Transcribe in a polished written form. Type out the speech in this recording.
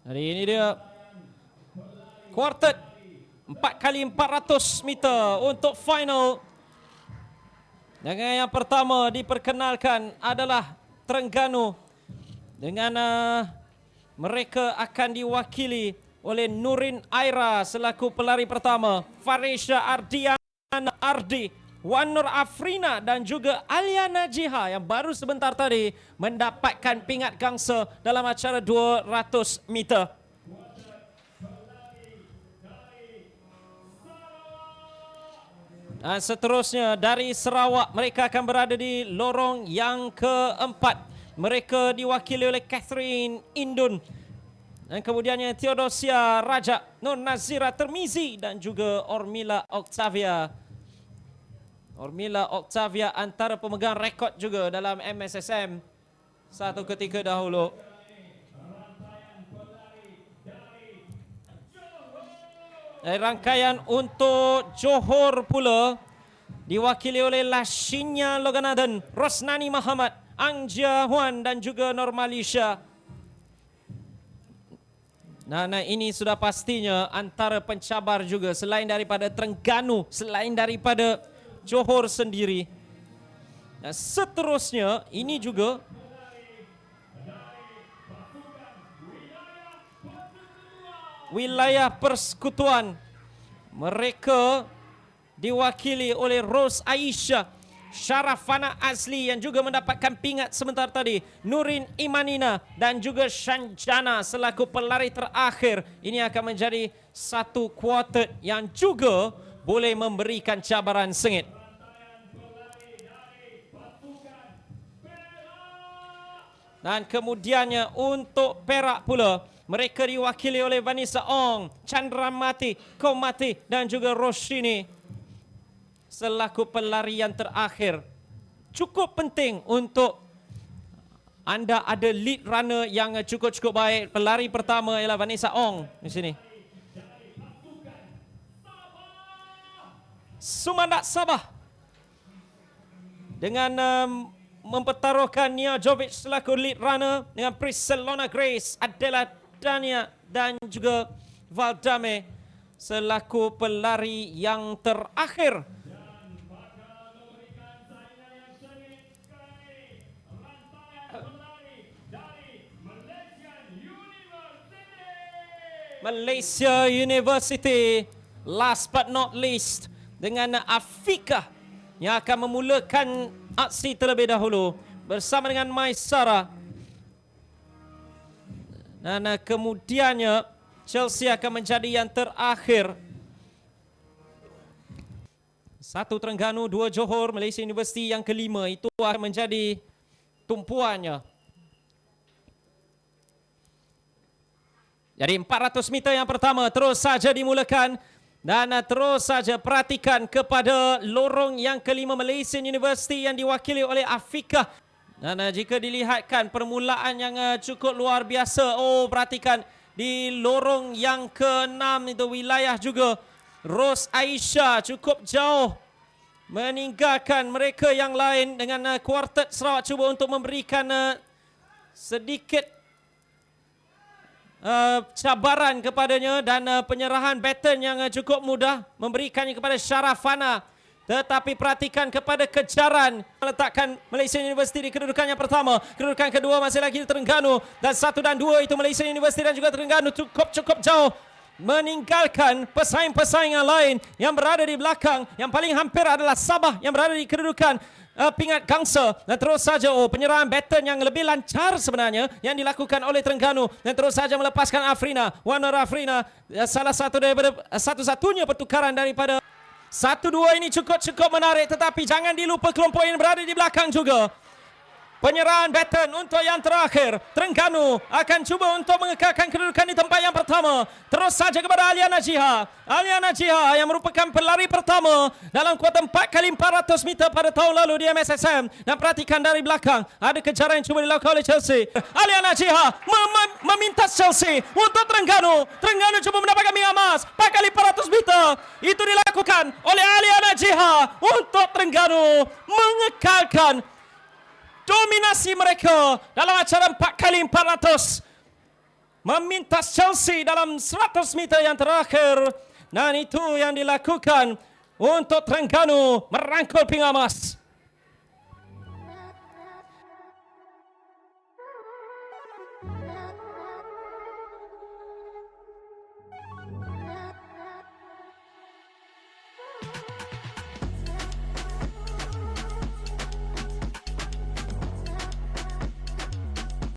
Hari ini dia quartet 4x400 meter untuk final. Dengan yang pertama diperkenalkan adalah Terengganu dengan mereka akan diwakili oleh Nurin Aira selaku pelari pertama, Farisha Ardiana Ardi, Wan Nur Afrina dan juga Aliana Jiha yang baru sebentar tadi mendapatkan pingat gangsa dalam acara 200 meter. Dan seterusnya dari Sarawak, mereka akan berada di lorong yang keempat. Mereka diwakili oleh Catherine Indun. Dan kemudiannya Theodosia Raja, Nur Nazira Termizi dan juga Ormila Octavia. Ormila Octavia antara pemegang rekod juga dalam MSSM satu ketika dahulu. Dari rangkaian untuk Johor pula diwakili oleh Lashinya Loganathan, Rosnani Muhammad, Angjia Huan dan juga Normalisha. Nah, ini sudah pastinya antara pencabar juga selain daripada Terengganu, selain daripada Johor sendiri. Dan seterusnya ini juga wilayah persekutuan. Mereka diwakili oleh Rose Aisyah, Syarafana Azli yang juga mendapatkan pingat sebentar tadi, Nurin Imanina dan juga Shanjana selaku pelari terakhir. Ini akan menjadi satu quartet yang juga boleh memberikan cabaran sengit. Dan kemudiannya untuk Perak pula, mereka diwakili oleh Vanessa Ong, Chandramati, Komati dan juga Roshini selaku pelarian terakhir. Cukup penting untuk anda ada lead runner yang cukup baik. Pelari pertama ialah Vanessa Ong di sini. Sumandak Sabah dengan mempertaruhkan Nia Jovic selaku lead runner dengan Priscilla Grace, Adela Dania dan juga Valdame selaku pelari yang terakhir. Malaysia University, last but not least, dengan Afika yang akan memulakan aksi terlebih dahulu bersama dengan Maisara. Dan kemudiannya Chelsea akan menjadi yang terakhir. 1 Terengganu, 2 Johor, Malaysia University yang kelima. Itu akan menjadi tumpuannya. Jadi 400 meter yang pertama terus saja dimulakan. Dan terus saja perhatikan kepada lorong yang kelima, Malaysia University yang diwakili oleh Afika. Dan jika dilihatkan permulaan yang cukup luar biasa. Oh, perhatikan di lorong yang keenam itu wilayah juga Rose Aisyah cukup jauh meninggalkan mereka yang lain. Dengan kuartet Sarawak cuba untuk memberikan sedikit cabaran kepadanya dan penyerahan baton yang cukup mudah memberikannya kepada Syarafana. Tetapi perhatikan kepada kejaran meletakkan Malaysia University di kedudukan yang pertama. Kedudukan kedua masih lagi Terengganu dan 1 dan 2 itu Malaysia University dan juga Terengganu cukup jauh meninggalkan pesaing-pesaing yang lain yang berada di belakang. Yang paling hampir adalah Sabah yang berada di kedudukan pingat gangsa. Dan terus saja penyerahan baton yang lebih lancar sebenarnya yang dilakukan oleh Terengganu. Dan terus saja melepaskan Afrina, Warner Afrina, salah satu daripada satu-satunya pertukaran daripada 1-2 ini cukup menarik. Tetapi jangan dilupa kelompok yang berada di belakang juga. Penyerahan baton untuk yang terakhir. Terengganu akan cuba untuk mengekalkan kedudukan di tempat yang pertama. Terus saja kepada Aliana Jiha. Aliana Jiha yang merupakan pelari pertama dalam kuarter 4x400 meter pada tahun lalu di MSSM. Dan perhatikan dari belakang. Ada kejaran yang cuba dilakukan oleh Chelsea. Aliana Jiha meminta Chelsea untuk Terengganu. Terengganu cuba mendapatkan minyak emas 4x400 meter. Itu dilakukan oleh Aliana Jiha untuk Terengganu mengekalkan dominasi mereka dalam acara 4x400. memintas Chelsea dalam 100 meter yang terakhir. Dan itu yang dilakukan untuk Terengganu merangkul pinggan emas.